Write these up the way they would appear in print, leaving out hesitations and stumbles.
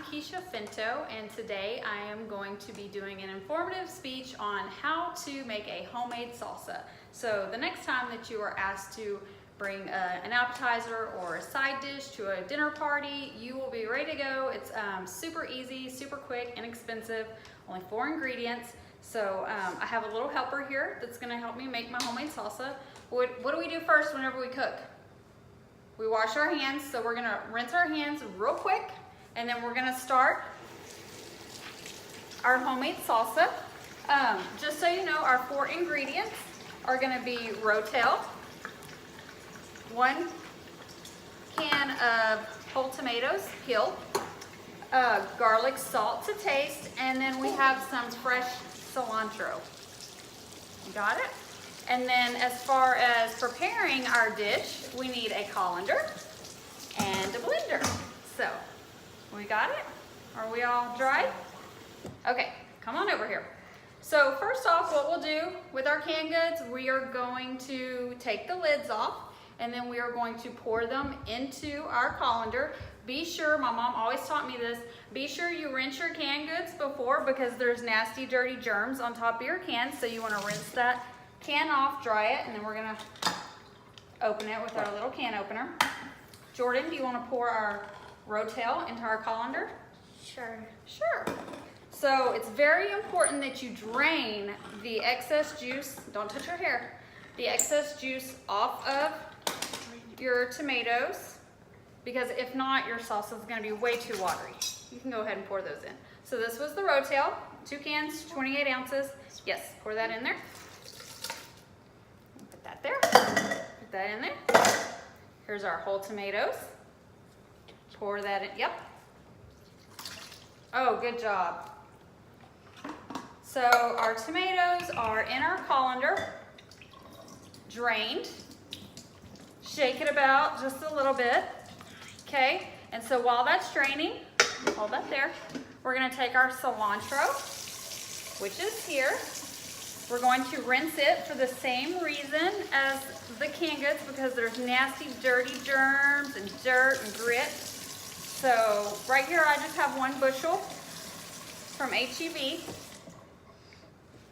Spch1311, and today I am going to be doing an informative speech on how to make a homemade salsa. So the next time that you are asked to bring an appetizer or a side dish to a dinner party, you will be ready to go. It's super easy, super quick, inexpensive, only 4 ingredients. So I have a little helper here that's going to help me make my homemade salsa. What do we do first whenever we cook? We wash our hands, so we're going to rinse our hands real quick, and then we're going to start our homemade salsa. Just so you know, our 4 ingredients are going to be rotel, 1 can of whole tomatoes peeled, garlic salt to taste, and then we have some fresh cilantro. You got it? And then as far as preparing our dish, we need a colander and a blender. So, we got it? Are we all dry? Okay, come on over here. So first off, what we'll do with our canned goods, we are going to take the lids off, and then we are going to pour them into our colander. Be sure, my mom always taught me this, be sure you rinse your canned goods before, because there's nasty, dirty germs on top of your can, so you want to rinse that can off, dry it, and then we're going to open it with our little can opener. Jordan, do you want to pour our rotel into our colander? Sure. Sure. So it's very important that you drain the excess juice, don't touch your hair, the excess juice off of your tomatoes, because if not, your salsa is going to be way too watery. You can go ahead and pour those in. So this was the rotel, 2 cans, 28 ounces. Yes, pour that in there. Put that there. Put that in there. Here's our whole tomatoes. Pour that in. Yep. Oh, good job. So our tomatoes are in our colander, drained. Shake it about just a little bit. Okay, and so while that's draining, hold that there, we're going to take our cilantro, which is here. We're going to rinse it for the same reason as the canned goods, because there's nasty, dirty germs and dirt and grit. So right here I just have 1 bushel from H-E-B.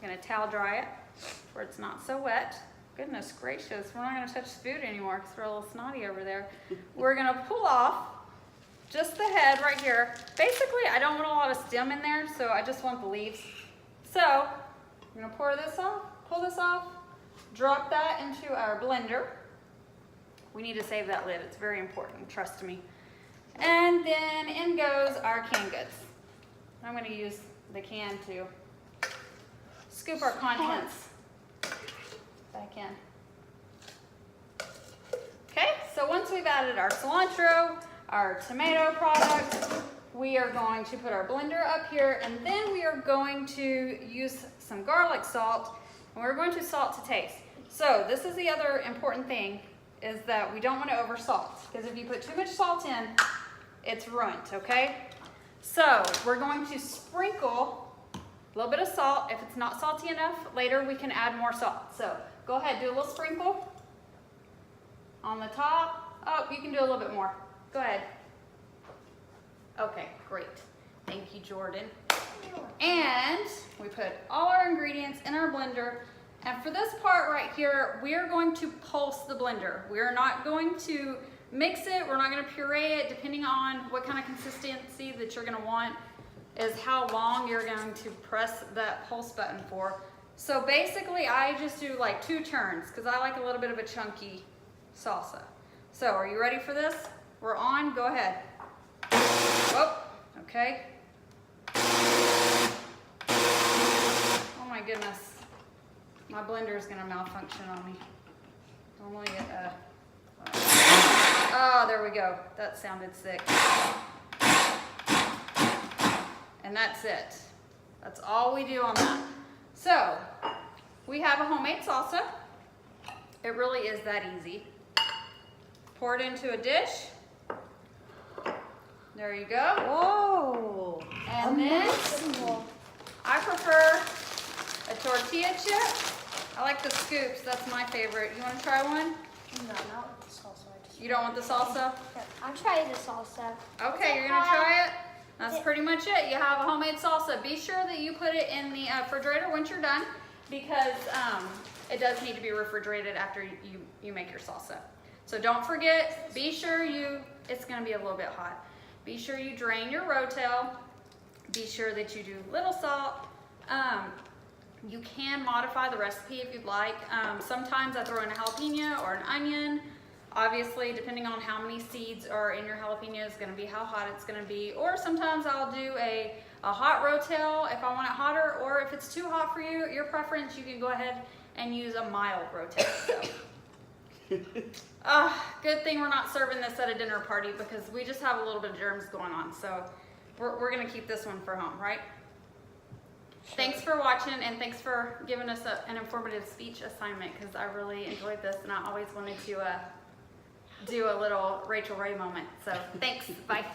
I'm going to towel dry it where it's not so wet. Goodness gracious, we're not going to touch the food anymore because we're a little snotty over there. We're going to pull off just the head right here. Basically, I don't want a lot of stem in there, so I just want the leaves. So, I'm going to pour this off, pull this off, drop that into our blender. We need to save that lid. It's very important, trust me. And then in goes our canned goods. I'm going to use the can to scoop our contents back in. Okay, so once we've added our cilantro, our tomato product, we are going to put our blender up here, and then we are going to use some garlic salt, and we're going to salt to taste. So this is the other important thing, is that we don't want to over salt, because if you put too much salt in, it's ruined, okay? So we're going to sprinkle a little bit of salt. If it's not salty enough, later we can add more salt. So go ahead, do a little sprinkle on the top. Oh, you can do a little bit more. Go ahead. Okay, great. Thank you, Jordan. And we put all our ingredients in our blender. And for this part right here, we are going to pulse the blender. We are not going to mix it. We're not going to puree it. Depending on what kind of consistency that you're going to want is how long you're going to press that pulse button for. So basically, I just do like 2 turns because I like a little bit of a chunky salsa. So are you ready for this? We're on. Go ahead. Whoop. Okay. Oh my goodness. My blender is going to malfunction on me. Normally it, oh, there we go. That sounded sick. And that's it. That's all we do on that. So, we have a homemade salsa. It really is that easy. Pour it into a dish. There you go. Whoa. And then, I prefer a tortilla chip. I like the scoops. That's my favorite. You want to try one? No, not with the salsa. You don't want the salsa? I'll try the salsa. Okay, you're going to try it? That's pretty much it. You have a homemade salsa. Be sure that you put it in the refrigerator once you're done, because it does need to be refrigerated after you make your salsa. So don't forget, be sure it's gonna be a little bit hot. Be sure you drain your rotel. Be sure that you do little salt. You can modify the recipe if you'd like. Sometimes I throw in a jalapeno or an onion. Obviously, depending on how many seeds are in your jalapeno is gonna be how hot it's gonna be. Or sometimes I'll do a hot rotel if I want it hotter, or if it's too hot for you, your preference, you can go ahead and use a mild rotel. So. Good thing we're not serving this at a dinner party, because we just have a little bit of germs going on. So we're gonna keep this one for home, right? Sure. Thanks for watching, and thanks for giving us an informative speech assignment, because I really enjoyed this and I always wanted to do a little Rachel Ray moment. So thanks, bye.